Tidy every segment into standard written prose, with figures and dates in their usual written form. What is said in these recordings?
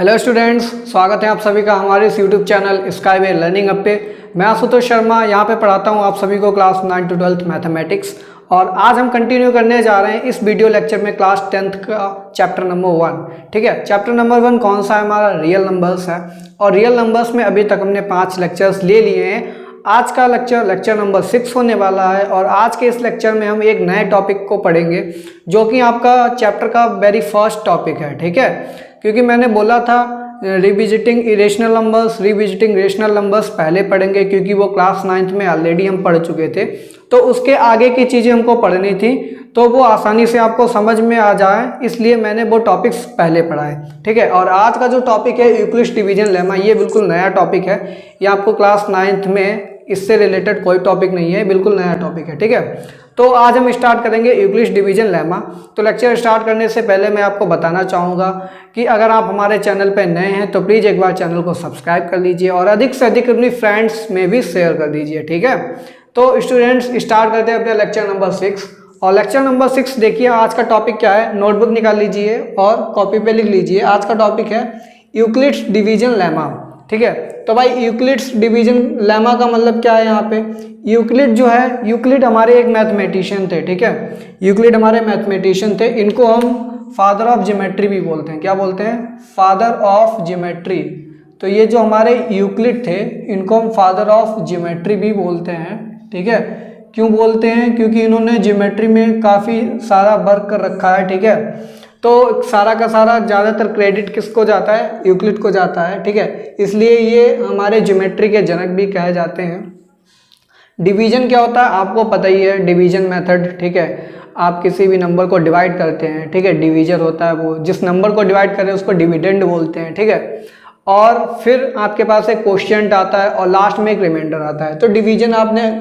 Hello students, स्वागत है आप सभी का हमारे इस YouTube channel skyway learning up पे। मैं आशुतोष शर्मा यहाँ पे पढ़ाता हूँ आप सभी को क्लास 9 to 12 मैथमेटिक्स। और आज हम कंटिन्यू करने जा रहे हैं इस वीडियो लेक्चर में क्लास 10th का चैप्टर नंबर 1। ठीक है, चैप्टर नंबर 1 कौन सा है? हमारा रियल नंबर्स है। और रियल नंबर्स में अभी तक हमने 5 लेक्चर्स ले लिए हैं। आज का लेक्चर नंबर 6 होने वाला है। और आज के इस लेक्चर में हम एक नए टॉपिक को पढ़ेंगे जो कि आपका चैप्टर का वेरी फर्स्ट टॉपिक है। ठीक है, क्योंकि मैंने बोला था revisiting irrational numbers, revisiting rational numbers पहले पढ़ेंगे क्योंकि वो क्लास 9th में ऑलरेडी हम पढ़ चुके थे। तो उसके आगे की चीज़ें हमको पढ़नी थी तो वो आसानी से आपको समझ में आ जाए, इसलिए मैंने वो टॉपिक्स पहले पढ़ाए। ठीक है, और आज का जो टॉपिक है यूक्लिड्स डिवीजन लेमा, ये बिल्कुल नया टॉपिक है। ये आपको क्लास 9th में इससे रिलेटेड कोई टॉपिक नहीं है, बिल्कुल नया टॉपिक है। ठीक है, तो आज हम स्टार्ट करेंगे यूक्लिड्स डिवीजन लेमा। तो लेक्चर स्टार्ट करने से पहले मैं आपको बताना चाहूँगा कि अगर आप हमारे चैनल पर नए हैं तो प्लीज़ एक बार चैनल को सब्सक्राइब कर लीजिए और अधिक से अधिक अपनी फ्रेंड्स में भी शेयर कर दीजिए। ठीक है, तो स्टूडेंट्स स्टार्ट करते हैं अपने लेक्चर नंबर 6। और लेक्चर नंबर 6 देखिए, आज का टॉपिक क्या है? नोटबुक निकाल लीजिए और कॉपी पे लिख लीजिए। आज का टॉपिक है यूक्लिड्स डिवीजन लेमा। ठीक है, तो भाई यूक्लिड्स डिवीजन लेमा का मतलब क्या है? यहाँ पे यूक्लिड जो है, यूक्लिड हमारे एक मैथमेटिशियन थे। ठीक है, यूक्लिड हमारे मैथमेटिशियन थे। इनको हम फादर ऑफ ज्योमेट्री भी बोलते हैं। क्या बोलते हैं? Father of geometry. तो ये जो हमारे यूक्लिड थे इनको हम फादर ऑफ ज्योमेट्री भी बोलते हैं। ठीक है, क्यों बोलते हैं? क्योंकि इन्होंने ज्योमेट्री में काफ़ी सारा वर्क कर रखा है। ठीक है, तो सारा का सारा ज़्यादातर क्रेडिट किसको जाता है? यूक्लिड को जाता है। ठीक है, इसलिए ये हमारे ज्योमेट्री के जनक भी कहे जाते हैं। डिवीजन क्या होता है आपको पता ही है, डिवीजन मेथड। ठीक है, आप किसी भी नंबर को डिवाइड करते हैं। ठीक है, डिवीजर होता है वो, जिस नंबर को डिवाइड करें उसको डिविडेंड बोलते हैं। ठीक है, और फिर आपके पास एक क्वोशिएंट आता है और लास्ट में एक रिमाइंडर आता है। तो डिवीजन आपने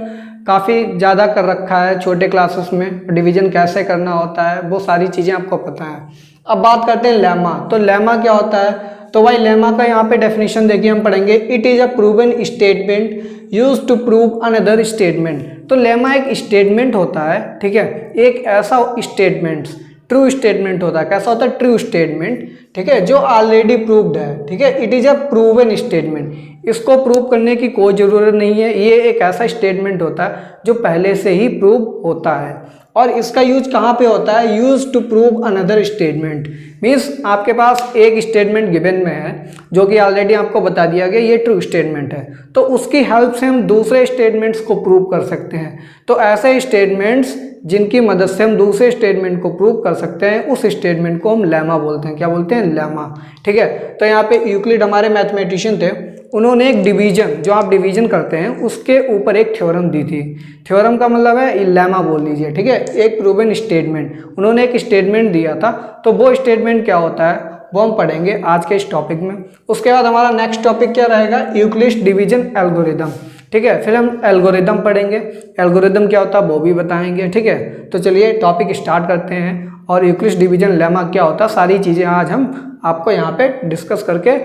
काफ़ी ज़्यादा कर रखा है छोटे क्लासेस में, डिवीजन कैसे करना होता है वो सारी चीज़ें आपको पता है। अब बात करते हैं लेमा। तो लेमा क्या होता है? तो भाई लेमा का यहाँ पे डेफिनेशन देखिए, हम पढ़ेंगे it is a proven statement use to prove another statement. तो लेमा एक स्टेटमेंट होता है। ठीक है, एक ऐसा स्टेटमेंट, ट्रू स्टेटमेंट होता है। कैसा होता है? True statement. ठीक है, जो ऑलरेडी प्रूव्ड है। ठीक है, it is a proven statement. इसको प्रूव करने की कोई ज़रूरत नहीं है। ये एक ऐसा स्टेटमेंट होता है जो पहले से ही प्रूव होता है। और इसका यूज कहाँ पे होता है? Use to prove another statement. Means आपके पास एक स्टेटमेंट गिवन में है जो कि ऑलरेडी आपको बता दिया गया ये ट्रू स्टेटमेंट है, तो उसकी हेल्प से हम दूसरे स्टेटमेंट्स को प्रूव कर सकते हैं। तो ऐसे स्टेटमेंट्स जिनकी मदद से हम दूसरे स्टेटमेंट को प्रूव कर सकते हैं उस स्टेटमेंट को हम लेमा बोलते हैं। क्या बोलते हैं? लेमा। ठीक है, तो यहाँ पे यूक्लिड हमारे मैथमेटिशियन थे। उन्होंने एक डिवीजन, जो आप डिवीजन करते हैं उसके ऊपर एक थ्योरम दी थी। थ्योरम का मतलब है लेमा बोल लीजिए। ठीक है, एक प्रूवन स्टेटमेंट, उन्होंने एक स्टेटमेंट दिया था। तो वो स्टेटमेंट क्या होता है वो हम पढ़ेंगे आज के इस टॉपिक में। उसके बाद हमारा नेक्स्ट टॉपिक क्या रहेगा? Euclid's division algorithm. ठीक है, फिर हम एल्गोरिदम पढ़ेंगे। एल्गोरिदम क्या होता है वो भी बताएंगे। ठीक है, तो चलिए टॉपिक स्टार्ट करते हैं। और यूक्लिड्स डिवीजन लेमा क्या होता है सारी चीज़ें आज हम आपको यहाँ पे डिस्कस करके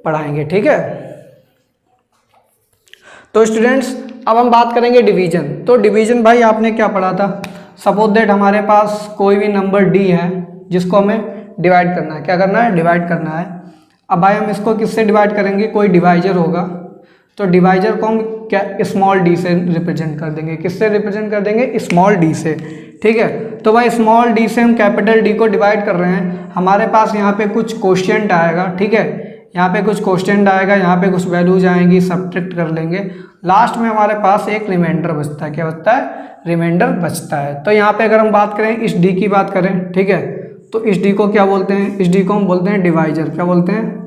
पढ़ाएंगे। ठीक है, तो स्टूडेंट्स अब हम बात करेंगे डिवीजन। तो डिवीजन भाई आपने क्या पढ़ा था? सपोज दैट हमारे पास कोई भी नंबर डी है जिसको हमें डिवाइड करना है। क्या करना है? डिवाइड करना है। अब भाई हम इसको किससे डिवाइड करेंगे? कोई डिवाइजर होगा, तो डिवाइजर को हम क्या स्मॉल डी से रिप्रेजेंट कर देंगे। किससे रिप्रेजेंट कर देंगे? स्मॉल डी से। ठीक है, तो भाई स्मॉल डी से हम कैपिटल डी को डिवाइड कर रहे हैं। हमारे पास यहाँ पे कुछ क्वोशिएंट आएगा। ठीक है, यहाँ पे कुछ क्वोशिएंट आएगा, यहाँ पे कुछ वैल्यूज आएंगी, सब्ट्रैक्ट कर लेंगे। लास्ट में हमारे पास एक रिमाइंडर बचता है। क्या बचता है? रिमाइंडर बचता है। तो यहाँ पे अगर हम बात करें इस डी की बात करें, ठीक है, तो इस डी को क्या बोलते हैं? इस डी को हम बोलते हैं डिवाइजर। क्या बोलते हैं?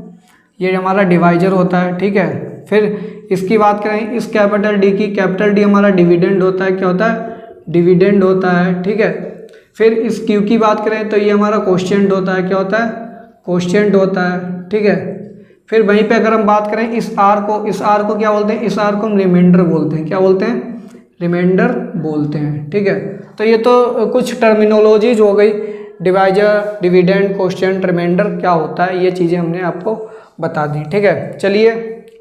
ये हमारा डिवाइजर होता है। ठीक है, फिर इसकी बात करें इस कैपिटल डी की, कैपिटल डी हमारा डिविडेंड होता है। क्या होता है? डिविडेंड होता है। ठीक है, फिर इस क्यू की बात करें तो ये हमारा क्वोशिएंट होता है। क्या होता है? क्वोशिएंट होता है। ठीक है, फिर वहीं पे अगर हम बात करें इस आर को, इस आर को क्या बोलते हैं? इस आर को हम रिमाइंडर बोलते हैं। क्या बोलते हैं? रिमाइंडर बोलते हैं। ठीक है, तो ये तो कुछ टर्मिनोलॉजीज हो गई, डिवाइजर, डिविडेंड, क्वोशिएंट, रिमाइंडर क्या होता है, ये चीज़ें हमने आपको बता दी। ठीक है, चलिए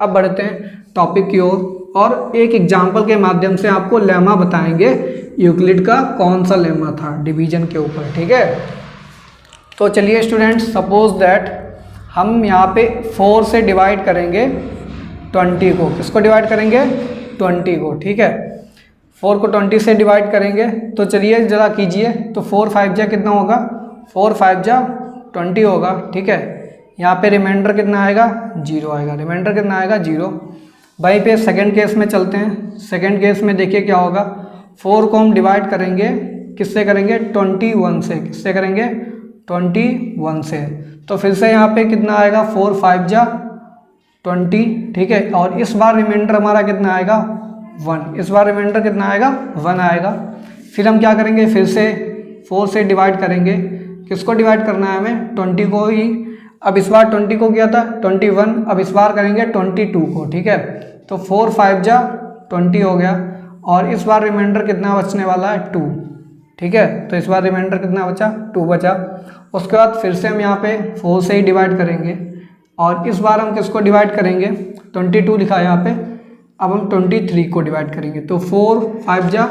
अब बढ़ते हैं टॉपिक की ओर और एक एग्जाम्पल के माध्यम से आपको लेमा बताएंगे यूक्लिड का कौन सा लेमा था डिवीजन के ऊपर। ठीक है, तो चलिए स्टूडेंट्स, सपोज दैट हम यहाँ पे 4 से डिवाइड करेंगे 20 को। किसको डिवाइड करेंगे? 20 को। ठीक है, 4 को 20 से डिवाइड करेंगे तो चलिए ज़रा कीजिए। तो 4 5 जा कितना होगा? 4 5 जा 20 होगा। ठीक है, यहाँ पे रिमाइंडर कितना आएगा? 0 आएगा। रिमाइंडर कितना आएगा? 0। वहीं पे सेकंड केस में चलते हैं। सेकंड केस में देखिए क्या होगा। 4 को हम डिवाइड करेंगे, किससे करेंगे? 21 से। किससे करेंगे? 21 से। तो फिर से यहाँ पे कितना आएगा? 4 5 जा 20। ठीक है, और इस बार रिमाइंडर हमारा कितना आएगा? 1। इस बार रिमाइंडर कितना आएगा? 1 आएगा। फिर हम क्या करेंगे? फिर से 4 से डिवाइड करेंगे। किसको डिवाइड करना है हमें? 20 को ही। अब इस बार 20 को किया था 21, अब इस बार करेंगे 22 को। ठीक है, तो 4 5 जा 20 हो गया, और इस बार रिमाइंडर कितना बचने वाला है? 2। ठीक है, तो इस बार रिमाइंडर कितना बचा? 2 बचा। उसके बाद फिर से हम यहाँ पे 4 से ही डिवाइड करेंगे, और इस बार हम किसको डिवाइड करेंगे? 22 लिखा है यहाँ पे। अब हम 23 को डिवाइड करेंगे, तो 4 5 जा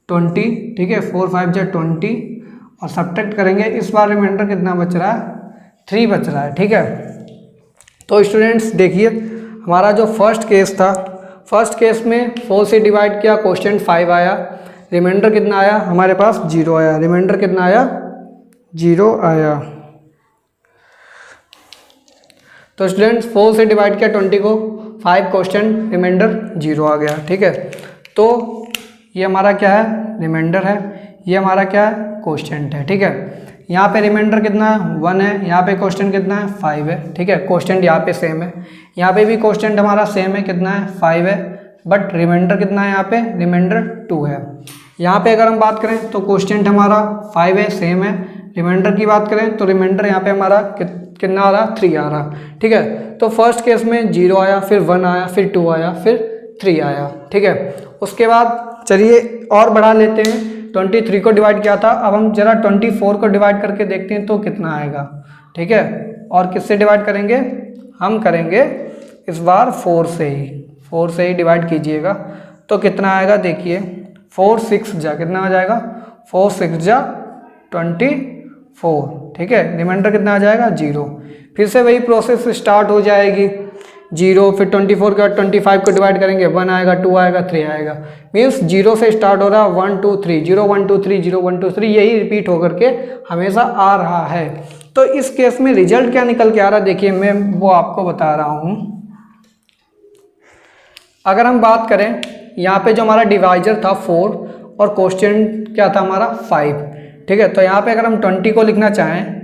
20। ठीक है, 4 5 जा 20, और सब्ट्रैक्ट करेंगे। इस बार रिमाइंडर कितना बच रहा है? 3 बच रहा है। ठीक है, तो स्टूडेंट्स देखिए हमारा जो फर्स्ट केस था, फर्स्ट केस में 4 से डिवाइड किया, क्वेश्चन 5 आया, रिमाइंडर कितना आया? हमारे पास 0 आया। रिमाइंडर कितना आया? 0 आया। तो स्टूडेंट्स 4 से डिवाइड किया 20 को, 5 क्वेश्चन, रिमाइंडर 0 आ गया। ठीक है, तो ये हमारा क्या है? रिमाइंडर है। ये हमारा क्या है? क्वेश्चन है। ठीक है, यहाँ पे रिमाइंडर कितना है? 1 है। यहाँ पे क्वेश्चन कितना है? 5 है। ठीक है, क्वेश्चन यहाँ पे सेम है, यहाँ पे भी क्वेश्चन हमारा सेम है। कितना है? 5 है, बट रिमाइंडर कितना है? यहाँ पे रिमाइंडर 2 है। यहाँ पे अगर हम बात करें तो क्वेश्चन हमारा 5 है, सेम है। रिमाइंडर की बात करें तो रिमाइंडर यहाँ पे हमारा कितना आ रहा? 3 आ रहा। ठीक है, तो फर्स्ट केस में 0 आया, फिर 1 आया, फिर 2 आया, फिर 3 आया। ठीक है, उसके बाद चलिए और बढ़ा लेते हैं। 23 को डिवाइड किया था, अब हम जरा 24 को डिवाइड करके देखते हैं तो कितना आएगा। ठीक है, और किससे डिवाइड करेंगे? हम करेंगे इस बार 4 से ही डिवाइड कीजिएगा, तो कितना आएगा? देखिए 4 6 जा कितना आ जाएगा? 4 6 जा 24। ठीक है, रिमाइंडर कितना आ जाएगा? 0। फिर से वही प्रोसेस स्टार्ट हो जाएगी। 0, फिर 24 के बाद 25 को डिवाइड करेंगे, 1 आएगा, 2 आएगा, 3 आएगा। मीन्स 0 से स्टार्ट हो रहा है, 1 2 3, 0 1 2 3, 0 1 2 3, यही रिपीट होकर के हमेशा आ रहा है। तो इस केस में रिजल्ट क्या निकल के आ रहा है? देखिए मैं वो आपको बता रहा हूँ। अगर हम बात करें, यहाँ पे जो हमारा डिवाइजर था 4 और क्वेश्चन क्या था हमारा? 5। ठीक है, तो यहाँ पे अगर हम 20 को लिखना चाहें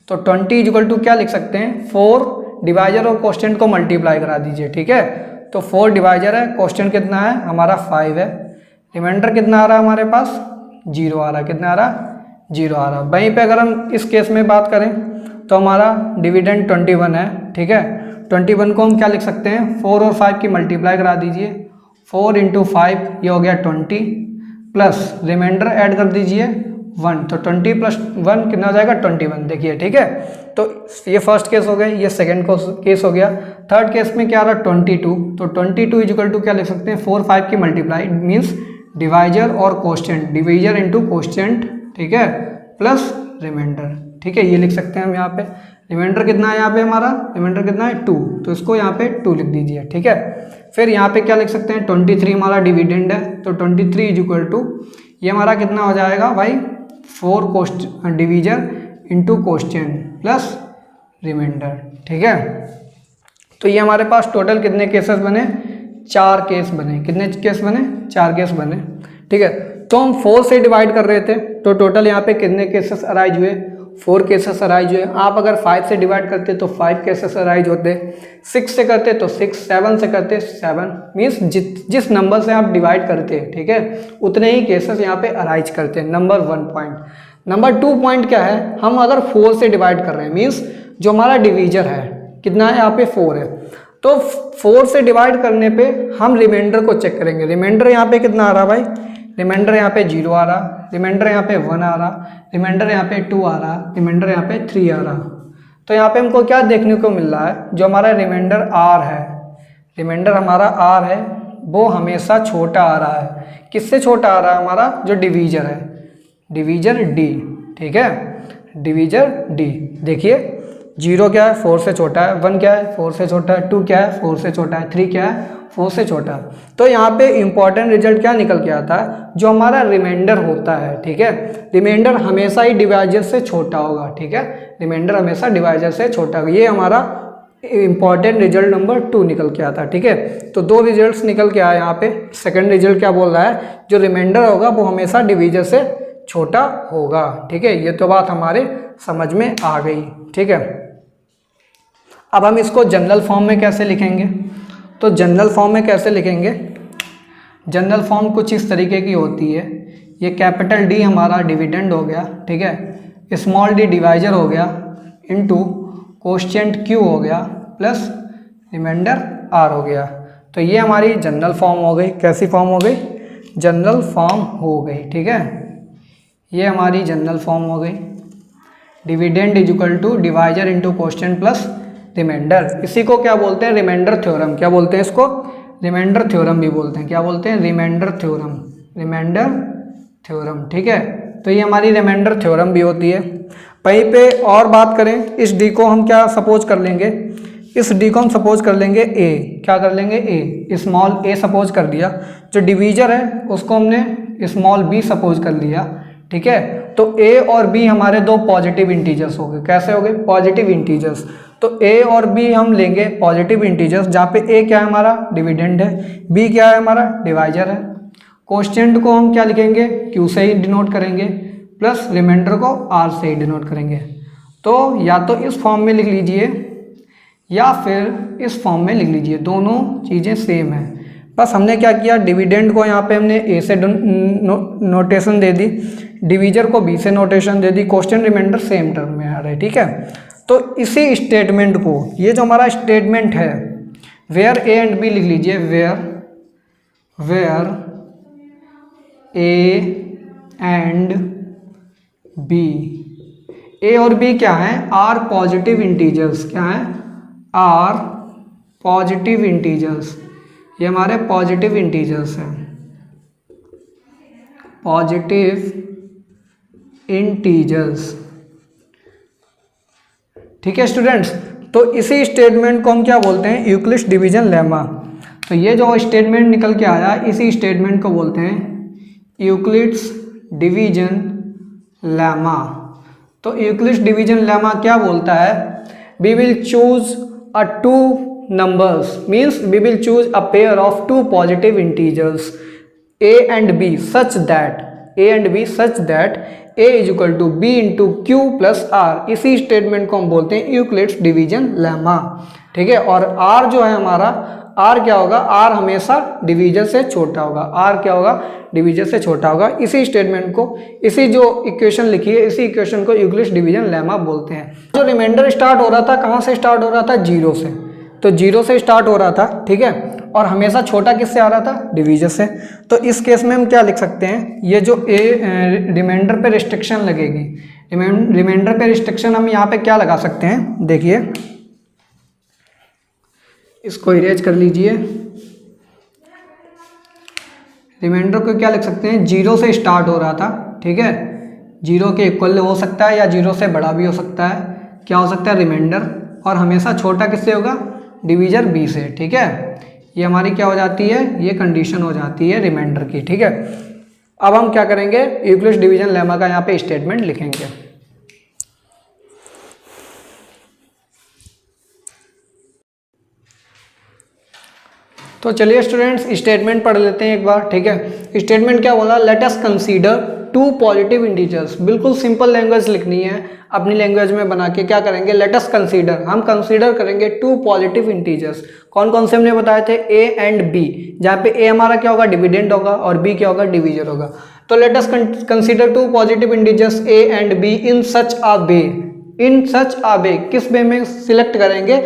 तो 20 इक्वल टू क्या लिख सकते हैं? 4 डिवाइजर और क्वेश्चन को मल्टीप्लाई करा दीजिए। ठीक है, तो 4 डिवाइजर है, क्वेश्चन कितना है? हमारा 5 है। रिमाइंडर कितना आ रहा है हमारे पास? 0 आ रहा है। कितना आ रहा है? 0 आ रहा है। वहीं पे अगर हम इस केस में बात करें तो हमारा डिविडेंड 21 है। ठीक है, 21 को हम क्या लिख सकते हैं? 4 और 5 की मल्टीप्लाई करा दीजिए। 4 × 5 ये हो गया 20, प्लस रिमाइंडर ऐड कर दीजिए 1, तो 20 + 1 कितना हो जाएगा? 21। देखिए, ठीक है, तो ये फर्स्ट केस हो गया, ये सेकंड केस हो गया। थर्ड केस में क्या आ रहा है? 22, तो 22 इक्वल टू क्या लिख सकते हैं? 4 5 की मल्टीप्लाई, मीन्स डिवाइजर और क्वोशिएंट, डिवीजर इंटू क्वोशिएंट। ठीक है, प्लस रिमाइंडर। ठीक है, ये लिख सकते हैं हम यहाँ पे। रिमाइंडर कितना है यहाँ पे हमारा? रिमाइंडर कितना है? 2, तो इसको यहाँ पे 2 लिख दीजिए। ठीक है, फिर यहाँ पे क्या लिख सकते हैं? 23 हमारा डिविडेंड है, तो 23 इक्वल टू ये हमारा कितना हो जाएगा भाई? 4 divisor into quotient plus remainder. ठीक है, तो ये हमारे पास टोटल कितने केसेस बने? 4 केस बने। कितने केस बने? 4 केस बने। ठीक है, तो हम 4 से डिवाइड कर रहे थे, तो टोटल यहाँ पे कितने केसेस अराइज हुए? 4 केसेस अराइज हुए। आप अगर 5 से डिवाइड करते तो 5 केसेस अराइज होते, 6 से करते तो 6, 7 से करते 7। मीन्स जिस नंबर से आप डिवाइड करते हैं, ठीक है, उतने ही केसेस यहाँ पे अराइज करते हैं। Number 1 point. नंबर 2 पॉइंट क्या है? हम अगर 4 से डिवाइड कर रहे हैं, मीन्स जो हमारा डिवीजर है कितना है? यहाँ पे 4 है, तो 4 से डिवाइड करने पे हम रिमाइंडर को चेक करेंगे। रिमाइंडर यहाँ पे कितना आ रहा भाई? रिमाइंडर यहाँ पे 0 आ रहा, रिमाइंडर यहाँ पे 1 आ रहा, रिमाइंडर यहाँ पे 2 आ रहा, रिमाइंडर यहाँ पे 3 आ रहा। तो यहाँ पे हमको क्या देखने को मिल रहा है? जो हमारा रिमाइंडर R है, रिमाइंडर हमारा R है, वो हमेशा छोटा आ रहा है। किससे छोटा आ रहा है? हमारा जो डिवीजर है, डिवीजर D। ठीक है, डिवीजर D। देखिए 0 क्या है 4 से छोटा है, 1 क्या है 4 से छोटा है, 2 क्या है 4 से छोटा है, 3 क्या है 4 से छोटा है। तो यहाँ पे इंपॉर्टेंट रिजल्ट क्या निकल के आता है, जो हमारा रिमाइंडर होता है, ठीक है, रिमाइंडर हमेशा ही डिवाइजर से छोटा होगा, ठीक है, रिमाइंडर हमेशा डिवाइजर से छोटा होगा। ये हमारा इंपॉर्टेंट रिजल्ट नंबर 2 निकल के आता है, ठीक है। तो 2 रिजल्ट्स निकल के आए यहाँ पे। सेकंड रिजल्ट क्या बोल रहा है, जो रिमाइंडर होगा वो हमेशा डिवीजर से छोटा होगा, ठीक है। ये तो बात हमारे समझ में आ गई, ठीक है। अब हम इसको जनरल फॉर्म में कैसे लिखेंगे, तो जनरल फॉर्म में कैसे लिखेंगे, जनरल फॉर्म कुछ इस तरीके की होती है। ये कैपिटल डी हमारा डिविडेंड हो गया, ठीक है, स्मॉल डी डिवाइजर हो गया, इनटू कोएफिशिएंट क्यू हो गया, प्लस रिमाइंडर आर हो गया। तो ये हमारी जनरल फॉर्म हो गई। कैसी फॉर्म हो गई, जनरल फॉर्म हो गई, ठीक है। ये हमारी जनरल फॉर्म हो गई। Dividend is equal to divisor into coefficient plus remainder. इसी को क्या बोलते हैं, रिमाइंडर थ्योरम। क्या बोलते हैं इसको, रिमाइंडर थ्योरम भी बोलते हैं। क्या बोलते हैं, रिमाइंडर थ्योरम, रिमाइंडर थ्योरम, ठीक है। तो ये हमारी रिमाइंडर थ्योरम भी होती है। वहीं पे और बात करें, इस डी को हम क्या सपोज कर लेंगे, इस डी को हम सपोज कर लेंगे ए। क्या कर लेंगे, ए, स्मॉल ए सपोज कर दिया। जो डिवीजर है उसको हमने स्मॉल बी सपोज कर लिया, ठीक है। तो ए और बी हमारे दो पॉजिटिव इंटीजर्स हो गए। कैसे हो गए, पॉजिटिव इंटीजर्स। तो ए और बी हम लेंगे पॉजिटिव इंटीजर्स, जहाँ पे ए क्या है हमारा डिविडेंड है, बी क्या है हमारा डिवाइजर है। कोएफिशिएंट को हम क्या लिखेंगे, क्यू से ही डिनोट करेंगे, प्लस रिमाइंडर को आर से ही डिनोट करेंगे। तो या तो इस फॉर्म में लिख लीजिए या फिर इस फॉर्म में लिख लीजिए, दोनों चीज़ें सेम है। बस हमने क्या किया, डिविडेंड को यहाँ पे हमने ए से नोटेशन दे दी, डिवीजर को बी से नोटेशन दे दी, कोएफिशिएंट रिमाइंडर सेम टर्म में आ रहा है, ठीक है। तो इसी स्टेटमेंट को, ये जो हमारा स्टेटमेंट है, वेयर ए एंड बी लिख लीजिए, वेयर ए एंड बी, ए और बी क्या है, आर पॉजिटिव इंटीजर्स। क्या है, आर पॉजिटिव इंटीजर्स। ये हमारे पॉजिटिव इंटीजर्स हैं, पॉजिटिव इंटीजर्स, ठीक है स्टूडेंट्स। तो इसी स्टेटमेंट को हम क्या बोलते हैं, यूक्लिड्स डिवीजन लेमा। तो ये जो स्टेटमेंट निकल के आया, इसी स्टेटमेंट को बोलते हैं यूक्लिड्स डिवीजन लेमा। तो यूक्लिड्स डिवीजन लेमा क्या बोलता है, we will choose a two numbers, means we will choose a pair of two positive integers a and b such that a is equal to b into q plus r। इसी statement को हम बोलते हैं Euclid's division lemma, ठीक है। और r जो है हमारा, r क्या होगा, r हमेशा डिवीजर से छोटा होगा, r क्या होगा, डिवीजर से छोटा होगा। इसी स्टेटमेंट को, इसी जो इक्वेशन लिखी है, इसी इक्वेशन को यूक्लिड्स डिवीजन लेमा बोलते हैं। जो रिमाइंडर स्टार्ट हो रहा था, कहाँ से स्टार्ट हो रहा था, 0 से। तो 0 से स्टार्ट हो रहा था, ठीक है, और हमेशा छोटा किससे आ रहा था, डिवीजर से। तो इस केस में हम क्या लिख सकते हैं, ये जो रिमाइंडर पे रिस्ट्रिक्शन लगेगी, रिमाइंडर पे रिस्ट्रिक्शन हम यहाँ पे क्या लगा सकते हैं, देखिए इसको इरेज कर लीजिए। रिमाइंडर को क्या लिख सकते हैं, 0 से स्टार्ट हो रहा था, ठीक है, 0 के इक्वल हो सकता है या 0 से बड़ा भी हो सकता है। क्या हो सकता है, रिमाइंडर, और हमेशा छोटा किससे होगा, डिवीजर बी से, ठीक है। ये हमारी क्या हो जाती है, ये कंडीशन हो जाती है रिमाइंडर की, ठीक है। अब हम क्या करेंगे, यूक्लिड्स डिवीजन लेमा का यहाँ पे स्टेटमेंट लिखेंगे। तो चलिए स्टूडेंट्स स्टेटमेंट पढ़ लेते हैं एक बार, ठीक है। स्टेटमेंट क्या बोला, let us consider two positive integers. बिल्कुल सिंपल लैंग्वेज लिखनी है, अपनी लैंग्वेज में बना के क्या करेंगे, लेट अस कंसीडर, हम कंसीडर करेंगे टू पॉजिटिव इंटीजर्स। कौन कौन से हमने बताए थे, ए एंड बी, जहाँ पे ए हमारा क्या होगा, डिविडेंड होगा, और बी क्या होगा, डिवीजर होगा। तो let us consider two positive integers A and B in such a way, in such a way, किस वे में सिलेक्ट करेंगे,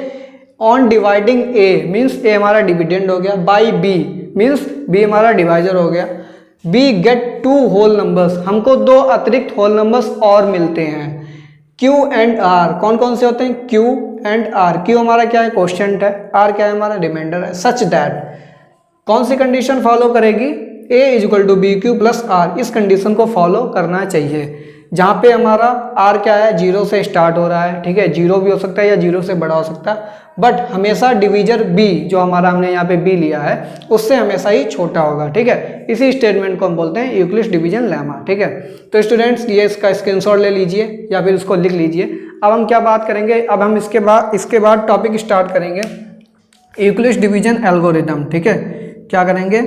on dividing A, means A हमारा डिविडेंड हो गया, बाई बी, मीन्स बी हमारा डिवाइजर हो गया, B get two whole numbers, हमको दो अतिरिक्त होल नंबर्स और मिलते हैं, क्यू एंड आर, कौन कौन से होते हैं, क्यू एंड आर। क्यू हमारा क्या है, कोएफिशिएंट है, आर क्या है हमारा, रिमाइंडर है। सच दैट, कौन सी कंडीशन फॉलो करेगी, A is equal to B Q plus R, इस कंडीशन को फॉलो करना चाहिए। जहाँ पे हमारा आर क्या है, 0 से स्टार्ट हो रहा है, ठीक है, 0 भी हो सकता है या 0 से बड़ा हो सकता है, बट हमेशा डिवीजर बी जो हमारा हमने यहाँ पे बी लिया है उससे हमेशा ही छोटा होगा, ठीक है। इसी स्टेटमेंट को हम बोलते हैं यूक्लिड्स डिवीजन लेमा, ठीक है। तो स्टूडेंट्स ये इसका स्क्रीनशॉट ले लीजिए या फिर इसको लिख लीजिए। अब हम क्या बात करेंगे, अब हम इसके बाद टॉपिक स्टार्ट करेंगे यूक्लिड्स डिवीजन एल्गोरिथम, ठीक है। क्या करेंगे,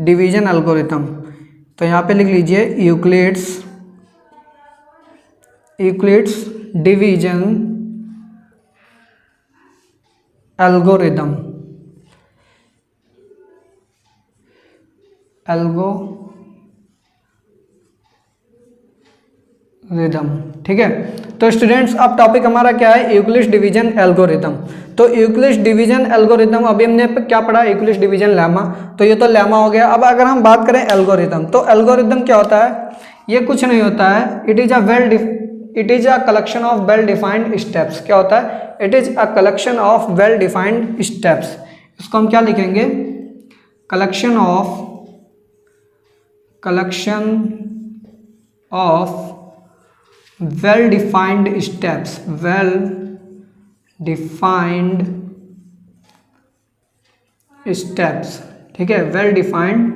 डिवीजन एल्गोरिथम। तो यहाँ पे लिख लीजिए यूक्लिड्स डिवीजन एल्गोरिथम, ठीक है। तो स्टूडेंट्स अब टॉपिक हमारा क्या है, यूक्लिड्स डिवीजन एल्गोरिथम। तो यूक्लिड्स डिवीजन एल्गोरिथम अभी हमने क्या पढ़ा, यूक्लिड्स डिवीजन लेमा, तो ये तो लेमा हो गया। अब अगर हम बात करें एल्गोरिथम, तो एल्गोरिथम क्या होता है, ये कुछ नहीं होता है, it is a collection of well defined steps. क्या होता है, it is a collection of well defined steps. इसको हम क्या लिखेंगे, collection of well defined steps, well defined steps, ठीक है, वेल डिफाइंड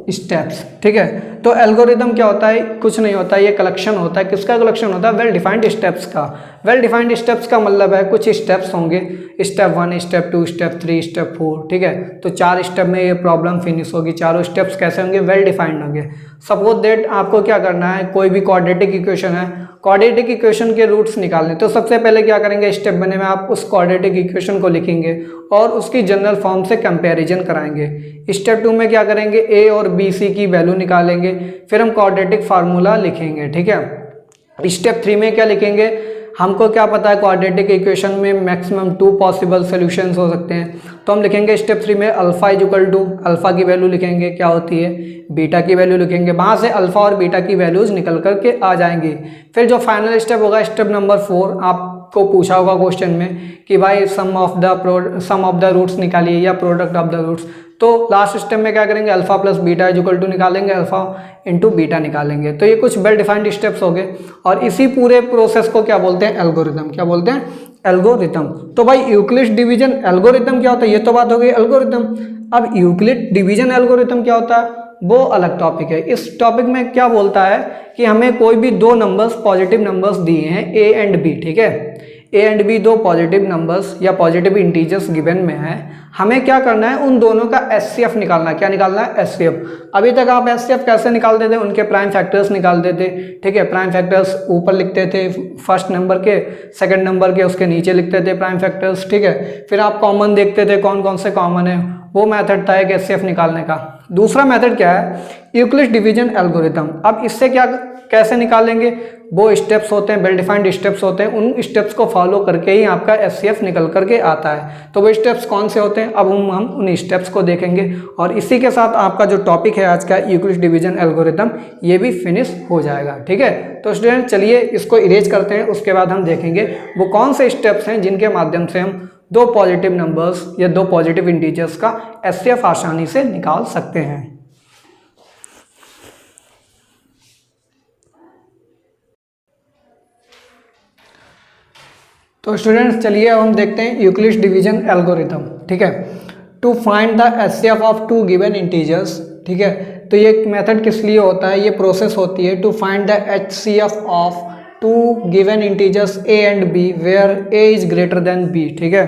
स्टेप्स, ठीक है। तो एल्गोरिथम क्या होता है, कुछ नहीं होता है, ये कलेक्शन होता है, किसका कलेक्शन होता है, वेल डिफाइंड स्टेप्स का। वेल डिफाइंड स्टेप्स का मतलब है कुछ स्टेप्स होंगे, स्टेप 1, स्टेप 2, स्टेप 3, स्टेप 4, ठीक है। तो 4 स्टेप में ये प्रॉब्लम फिनिश होगी। चारों स्टेप्स कैसे होंगे, वेल डिफाइंड होंगे। सपोज दैट आपको क्या करना है, कोई भी क्वाड्रेटिक इक्वेशन है, क्वाड्रेटिक इक्वेशन के रूट्स निकालने, तो सबसे पहले क्या करेंगे, स्टेप 1 में आप उस क्वाड्रेटिक इक्वेशन को लिखेंगे और उसकी जनरल फॉर्म से कंपैरिजन कराएंगे। स्टेप 2 में क्या करेंगे, ए और बी सी की वैल्यू निकालेंगे, फिर हम क्वाड्रेटिक फार्मूला लिखेंगे, ठीक है। स्टेप 3 में क्या लिखेंगे, हमको क्या पता है क्वाड्रेटिक इक्वेशन में मैक्सिमम 2 पॉसिबल सॉल्यूशंस हो सकते हैं, तो हम लिखेंगे स्टेप 3 में alpha is equal to, alpha की वैल्यू लिखेंगे क्या होती है, बीटा की वैल्यू लिखेंगे, वहाँ से अल्फा और बीटा की वैल्यूज निकल करके आ जाएंगी। फिर जो फाइनल स्टेप होगा, स्टेप नंबर 4, आपको पूछा होगा क्वेश्चन में कि भाई सम ऑफ द रूट्स निकालिए या प्रोडक्ट ऑफ द रूट्स, तो लास्ट स्टेप में क्या करेंगे, alpha plus beta is equal to निकालेंगे, अल्फा इंटू बीटा निकालेंगे। तो ये कुछ वेल डिफाइंड स्टेप्स हो गए और इसी पूरे प्रोसेस को क्या बोलते हैं, एल्गोरिथम। क्या बोलते हैं, एल्गोरिथम। तो भाई यूक्लिड्स डिवीजन एल्गोरिथम क्या होता है, ये तो बात हो गई एल्गोरिथम। अब यूक्लिड डिवीजन एल्गोरिथम क्या होता है, वो अलग टॉपिक है। इस टॉपिक में क्या बोलता है कि हमें कोई भी 2 नंबर्स, पॉजिटिव नंबर्स दिए हैं ए एंड बी, ठीक है, A and B 2 positive numbers या पॉजिटिव इंटीजर्स गिवन में है, हमें क्या करना है, उन दोनों का एचसीएफ निकालना है। क्या निकालना है, एचसीएफ। अभी तक आप एचसीएफ कैसे निकालते थे, उनके प्राइम फैक्टर्स निकालते थे, ठीक है, प्राइम फैक्टर्स ऊपर लिखते थे फर्स्ट नंबर के, सेकंड नंबर के उसके नीचे लिखते थे प्राइम फैक्टर्स, ठीक है। फिर आप कॉमन देखते थे कौन कौन से कॉमन है, वो मेथड था एक एचसीएफ निकालने का। दूसरा मेथड क्या है, यूक्लिड्स डिवीजन एल्गोरिथम। अब इससे क्या कैसे निकालेंगे, वो स्टेप्स होते हैं, वेल डिफाइंड स्टेप्स होते हैं, उन स्टेप्स को फॉलो करके ही आपका एचसीएफ निकल करके आता है। तो वो स्टेप्स कौन से होते हैं, अब हम उन स्टेप्स को देखेंगे और इसी के साथ आपका जो टॉपिक है आज का यूक्लिड्स डिवीजन एल्गोरिथम, ये भी फिनिश हो जाएगा, ठीक है। तो स्टूडेंट चलिए इसको इरेज करते हैं, उसके बाद हम देखेंगे वो कौन से स्टेप्स हैं जिनके माध्यम से हम 2 पॉजिटिव नंबर्स या 2 पॉजिटिव इंटीजर्स का एचसीएफ आसानी से निकाल सकते हैं। तो स्टूडेंट्स चलिए अब हम देखते हैं यूक्लिड्स डिवीजन एल्गोरिथम, ठीक है। To find the HCF of 2 given integers, ठीक है। तो ये मेथड किस लिए होता है, ये प्रोसेस होती है to find the HCF of 2 given integers A and B where A is greater than B, ठीक है।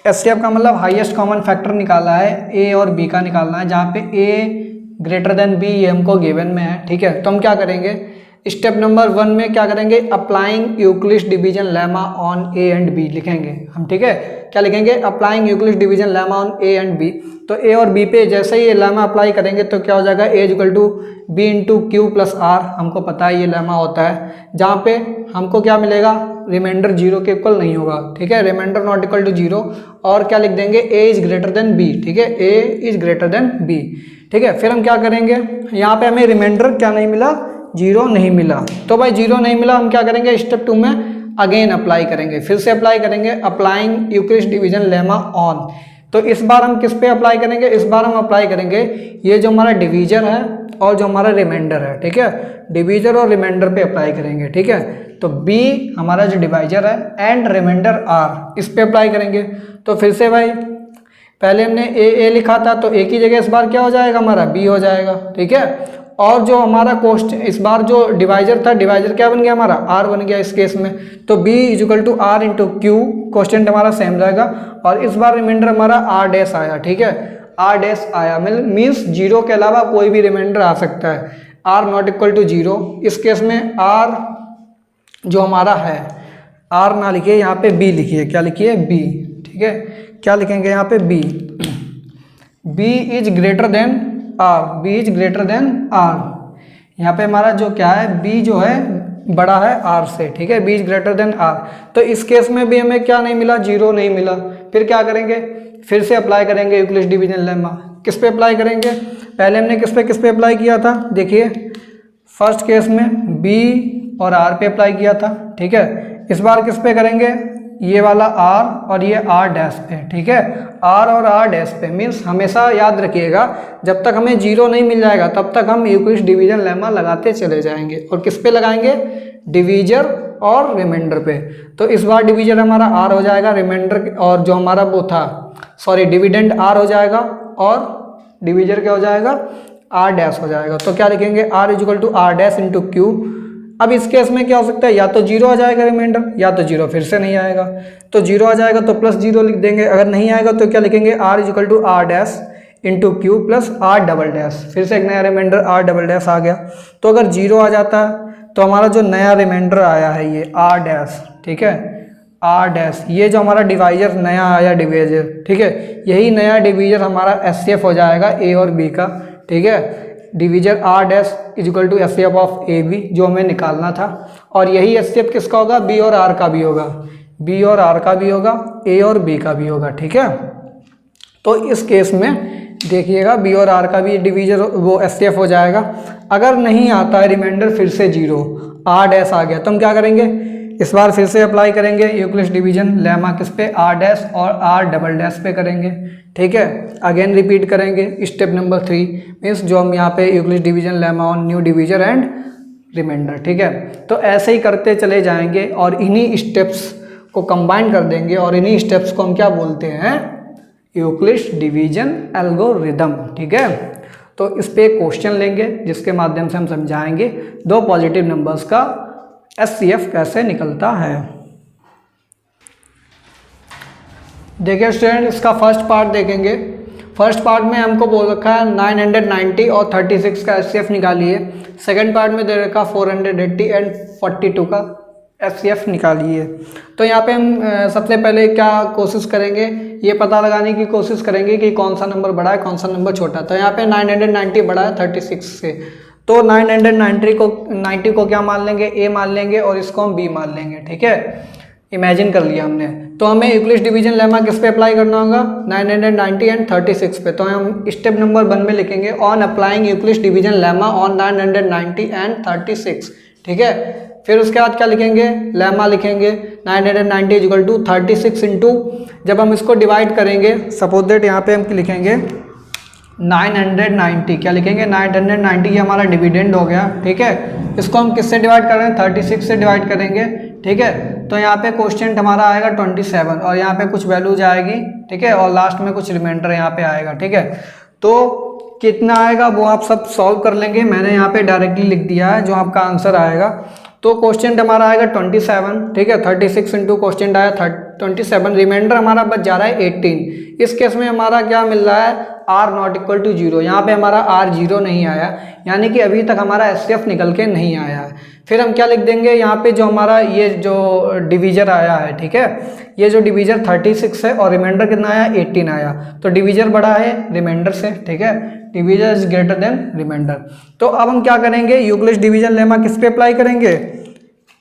एचसीएफ का मतलब हाईएस्ट कॉमन फैक्टर निकाला है, ए और बी का निकालना है, जहाँ पे ए ग्रेटर देन बी ये हमको गिवन में है, ठीक है। तो हम क्या करेंगे, स्टेप नंबर 1 में क्या करेंगे, applying Euclid's division lemma on A and B लिखेंगे हम, ठीक है। क्या लिखेंगे, applying Euclid's division lemma on A and B. तो ए और बी पे जैसे ही ये लेमा अप्लाई करेंगे तो क्या हो जाएगा, A equal to B into Q plus R, हमको पता है ये लेमा होता है, जहाँ पे हमको क्या मिलेगा, रिमाइंडर 0 के इक्वल नहीं होगा, ठीक है, रिमाइंडर नॉट इक्वल टू 0। और क्या लिख देंगे, ए इज ग्रेटर देन बी, ठीक है, ए इज ग्रेटर देन बी, ठीक है। फिर हम क्या करेंगे, यहाँ पे हमें रिमाइंडर क्या नहीं मिला, 0 नहीं मिला। तो भाई 0 नहीं मिला, हम क्या करेंगे, स्टेप 2 में अगेन अप्लाई करेंगे, फिर से अप्लाई करेंगे, applying Euclid's division lemma on. तो इस बार हम किस पे अप्लाई करेंगे, इस बार हम अप्लाई करेंगे ये जो हमारा डिवीजर है और जो हमारा रिमाइंडर है, ठीक है, डिवीजर और रिमाइंडर पे अप्लाई करेंगे, ठीक है। तो बी हमारा जो डिवाइजर है एंड रिमाइंडर आर, इस पे अप्लाई करेंगे। तो फिर से भाई पहले हमने ए लिखा था, तो ए की जगह इस बार क्या हो जाएगा हमारा, बी हो जाएगा, ठीक है। और जो हमारा क्वेश्चन इस बार जो डिवाइजर था, डिवाइजर क्या बन गया हमारा, आर बन गया इस केस में। तो B is equal to R into Q, question हमारा सेम रहेगा। और इस बार रिमाइंडर हमारा आर डैश आया, ठीक है, आर डैश आया मीन्स जीरो के अलावा कोई भी रिमाइंडर आ सकता है। R not equal to zero, इस केस में आर जो हमारा है, आर ना लिखिए यहाँ पे बी लिखिए, क्या लिखिए, बी, ठीक है। क्या लिखेंगे यहाँ पे, B, B is greater than R, B is greater than R. यहाँ पे हमारा जो क्या है, बी जो है बड़ा है आर से, ठीक है, B is greater than R. तो इस केस में भी हमें क्या नहीं मिला, जीरो नहीं मिला। फिर क्या करेंगे, फिर से अप्लाई करेंगे यूक्लिड डिवीजन लेमा। किस पे अप्लाई करेंगे, पहले हमने किस पे अप्लाई किया था, देखिए फर्स्ट केस में बी और आर पे अप्लाई किया था, ठीक है। इस बार किस पे करेंगे, ये वाला आर और ये आर डैश पे, ठीक है, आर और आर डैश पे। मीन्स हमेशा याद रखिएगा जब तक हमें जीरो नहीं मिल जाएगा तब तक हम यूक्लिड डिवीजन लेमा लगाते चले जाएंगे। और किस पे लगाएंगे, डिवीजर और रिमाइंडर पे। तो इस बार डिवीजर हमारा आर हो जाएगा, रिमाइंडर और जो हमारा वो था सॉरी डिविडेंड आर हो जाएगा और डिवीजर क्या हो जाएगा, आर डैश हो जाएगा। तो क्या लिखेंगे, R is equal to R dash into Q. अब इस केस में क्या हो सकता है, या तो जीरो आ जाएगा रिमाइंडर, या तो जीरो फिर से नहीं आएगा। तो जीरो आ जाएगा तो प्लस जीरो लिख देंगे, अगर नहीं आएगा तो क्या लिखेंगे, R is equal to R dash into Q plus R double dash, फिर से एक नया रिमाइंडर आर डबल डैश आ गया। तो अगर जीरो आ जाता है तो हमारा जो नया रिमाइंडर आया है ये आर डैश, ठीक है, आर डैश, ये जो हमारा डिवाइजर नया आया डिवीजर, ठीक है, यही नया डिवीजर हमारा एचसीएफ हो जाएगा ए और बी का, ठीक है। Divisor R dash is equal to HCF of A B जो हमें निकालना था। और यही एचसीएफ किसका होगा, बी और आर का भी होगा, बी और आर का भी होगा, ए और बी का भी होगा, ठीक है। तो इस केस में देखिएगा बी और आर का भी डिवीजर वो एचसीएफ हो जाएगा। अगर नहीं आता है रिमाइंडर फिर से जीरो, आर डैश आ गया तो हम क्या करेंगे, इस बार फिर से अप्लाई करेंगे यूक्लिड डिवीजन लेमा किस पे, आर डैश और आर डबल डैश पे करेंगे, ठीक है। अगेन रिपीट करेंगे स्टेप नंबर 3 मीन्स जो हम यहाँ पे Euclid division lemma on new divisor and remainder, ठीक है। तो ऐसे ही करते चले जाएंगे और इन्हीं स्टेप्स को कंबाइन कर देंगे और इन्हीं स्टेप्स को हम क्या बोलते हैं, यूक्लिड डिवीजन एल्गोरिदम, ठीक है। तो इस पे एक क्वेश्चन लेंगे जिसके माध्यम से हम समझाएंगे दो पॉजिटिव नंबर्स का एचसीएफ कैसे निकलता है। देखिए स्टूडेंट, इसका फर्स्ट पार्ट देखेंगे। फर्स्ट पार्ट में हमको बोल रखा है 990 और 36 का एचसीएफ निकालिए। सेकंड पार्ट में दे रखा 480 एंड 42 का एचसीएफ निकालिए। तो यहाँ पे हम सबसे पहले क्या कोशिश करेंगे, ये पता लगाने की कोशिश करेंगे कि कौन सा नंबर बड़ा है कौन सा नंबर छोटा। तो यहाँ पे 990 बड़ा है 36 से, तो 990 को क्या मान लेंगे, ए मान लेंगे और इसको हम बी मान लेंगे, ठीक है। इमेजिन कर लिया हमने। तो हमें यूक्लिड डिवीजन लेमा किस पे अप्लाई करना होगा, 990 एंड 36 पे। तो हम स्टेप नंबर 1 में लिखेंगे on applying Euclid division lemma on 990 and 36, ठीक है। फिर उसके बाद क्या लिखेंगे, लेमा लिखेंगे 990 इक्वल टू 36 इंटू, जब हम इसको डिवाइड करेंगे सपोज दैट यहाँ पे हम लिखेंगे 990, क्या लिखेंगे 990, ये हमारा डिविडेंड हो गया, ठीक है। इसको हम किससे डिवाइड कर रहे हैं, 36 से डिवाइड करेंगे, ठीक है। तो यहाँ पे क्वेश्चन हमारा आएगा 27 और यहाँ पे कुछ वैल्यू जाएगी, ठीक है, और लास्ट में कुछ रिमाइंडर यहाँ पे आएगा, ठीक है। तो कितना आएगा वो आप सब सॉल्व कर लेंगे, मैंने यहाँ पे डायरेक्टली लिख दिया है जो आपका आंसर आएगा। तो क्वेश्चन हमारा आएगा 27, ठीक है, 36 इंटू क्वेश्चन आया 27, रिमाइंडर हमारा बच जा रहा है 18। इस केस में हमारा क्या मिल रहा है, R not equal to zero. यहाँ पे हमारा आर जीरो नहीं आया, यानी कि अभी तक हमारा एचसीएफ निकल के नहीं आया है। फिर हम क्या लिख देंगे, यहाँ पे जो हमारा ये जो डिवीजर आया है, ठीक है, ये जो डिवीजर 36 है और रिमाइंडर कितना आया 18 आया, तो डिवीजर बड़ा है रिमाइंडर से, ठीक है, divisor is greater than remainder. तो अब हम क्या करेंगे, यूक्लिड डिवीजन लेमा किस पे अप्लाई करेंगे,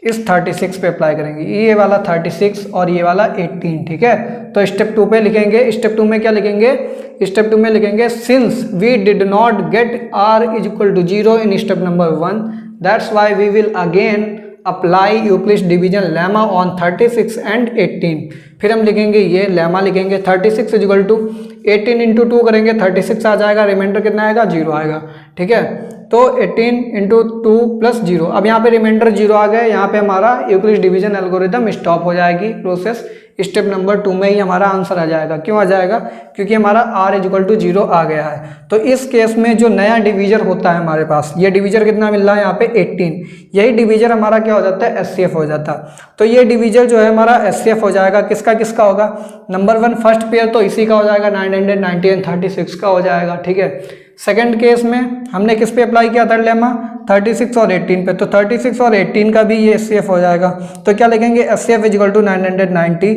इस 36 पे अप्लाई करेंगे, ये वाला 36 और ये वाला 18, ठीक है। तो स्टेप 2 पे लिखेंगे, स्टेप 2 में क्या लिखेंगे, स्टेप 2 में लिखेंगे since we did not get R is equal to zero in step number 1, that's why we will again apply Euclid division lemma on 36 and 18। फिर हम लिखेंगे ये लेमा लिखेंगे 36 इज इक्वल टू 18 इंटू 2 करेंगे 36 आ जाएगा, रिमाइंडर कितना आएगा 0 आएगा, ठीक है। तो 18 इंटू 2 प्लस 0, अब यहाँ पे रिमाइंडर 0 आ गया, यहाँ पे हमारा यूक्लिड डिवीजन एल्गोरिथम स्टॉप हो जाएगी प्रोसेस। स्टेप नंबर 2 में ही हमारा आंसर आ जाएगा। क्यों आ जाएगा? क्योंकि हमारा r इक्वल टू 0 आ गया है। तो इस केस में जो नया डिवीजर होता है हमारे पास, ये डिवीजर कितना मिल रहा है यहाँ पे 18, यही डिवीजर हमारा क्या हो जाता है? एचसीएफ हो जाता है। तो ये डिवीजर जो है हमारा एचसीएफ हो जाएगा। किसका किसका होगा? नंबर 1 फर्स्ट पेयर तो इसी का हो जाएगा, 990 एंड 36 का हो जाएगा। ठीक है। सेकंड केस में हमने किस पे अप्लाई किया था लेमा? 36 और 18 पे। तो 36 और 18 का भी ये एचसीएफ हो जाएगा। तो क्या लिखेंगे? HCF is equal to 990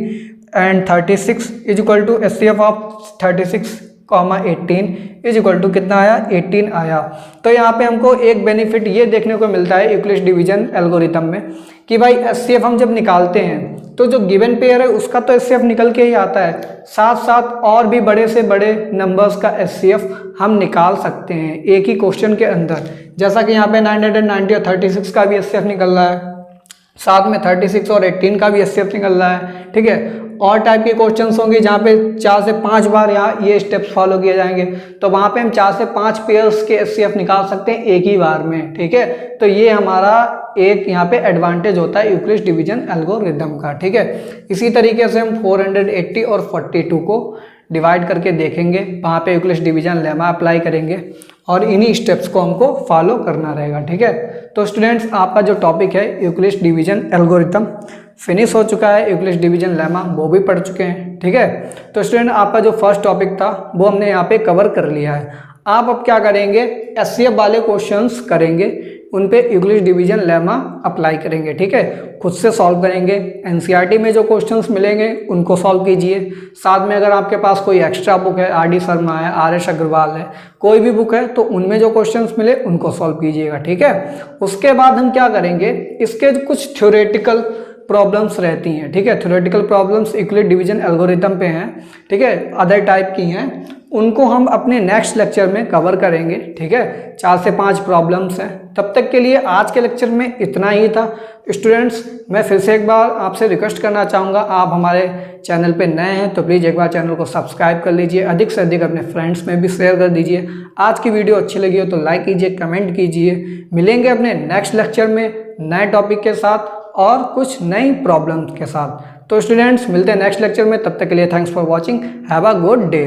and 36 is equal to HCF of 36 18 is equal to कितना आया? 18 आया। तो यहाँ पे हमको एक बेनिफिट ये देखने को मिलता है यूक्लिड डिवीजन एल्गोरिथम में कि भाई एचसीएफ हम जब निकालते हैं तो जो गिवन पेयर है उसका तो एचसीएफ निकल के ही आता है, साथ साथ और भी बड़े से बड़े नंबर्स का एचसीएफ हम निकाल सकते हैं एक ही क्वेश्चन के अंदर। जैसा कि यहाँ पे 990 और 36 का भी एचसीएफ निकल रहा है, साथ में 36 और 18 का भी एचसीएफ निकल रहा है। ठीक है। और टाइप के क्वेश्चंस होंगे जहाँ पे 4 से 5 बार यहाँ ये स्टेप्स फॉलो किए जाएंगे, तो वहाँ पे हम 4 से 5 पेयर्स के एचसीएफ निकाल सकते हैं एक ही बार में। ठीक है। तो ये हमारा एक यहाँ पे एडवांटेज होता है यूक्लिड डिवीजन एल्गोरिथम का। ठीक है। इसी तरीके से हम 480 और 42 को डिवाइड करके देखेंगे, वहाँ पे यूक्लिड डिवीजन लेमा अप्लाई करेंगे और इन्हीं स्टेप्स को हमको फॉलो करना रहेगा। ठीक है। तो स्टूडेंट्स, आपका जो टॉपिक है यूक्लिड डिवीजन एल्गोरिथम फिनिश हो चुका है, यूक्लिड डिवीजन लेमा वो भी पढ़ चुके हैं। ठीक है। तो स्टूडेंट, आपका जो फर्स्ट टॉपिक था वो हमने यहाँ पे कवर कर लिया है। आप अब क्या करेंगे? एचसीएफ वाले क्वेश्चंस करेंगे, उन पे यूक्लिड डिवीजन लेमा अप्लाई करेंगे। ठीक है। खुद से सॉल्व करेंगे, एनसीईआरटी में जो क्वेश्चंस मिलेंगे उनको सॉल्व कीजिए। साथ में अगर आपके पास कोई एक्स्ट्रा बुक है, आर डी शर्मा है, आर.एस. अग्रवाल है, कोई भी बुक है, तो उनमें जो क्वेश्चंस मिले उनको सॉल्व कीजिएगा। ठीक है। उसके बाद हम क्या करेंगे? इसके कुछ थ्योरेटिकल प्रॉब्लम्स रहती हैं। ठीक है। Theoretical problems Euclid division algorithm पे हैं। ठीक है। अदर टाइप की हैं, उनको हम अपने नेक्स्ट लेक्चर में कवर करेंगे। ठीक है। 4 से 5 प्रॉब्लम्स हैं। तब तक के लिए आज के लेक्चर में इतना ही था। स्टूडेंट्स, मैं फिर से एक बार आपसे रिक्वेस्ट करना चाहूँगा, आप हमारे चैनल पे नए हैं तो प्लीज़ एक बार चैनल को सब्सक्राइब कर लीजिए, अधिक से अधिक अपने फ्रेंड्स में भी शेयर कर दीजिए। आज की वीडियो अच्छी लगी हो तो लाइक कीजिए, कमेंट कीजिए। मिलेंगे अपने नेक्स्ट लेक्चर में नए टॉपिक के साथ और कुछ नई प्रॉब्लम्स के साथ। तो स्टूडेंट्स, मिलते हैं नेक्स्ट लेक्चर में। तब तक के लिए thanks for watching. Have a good day.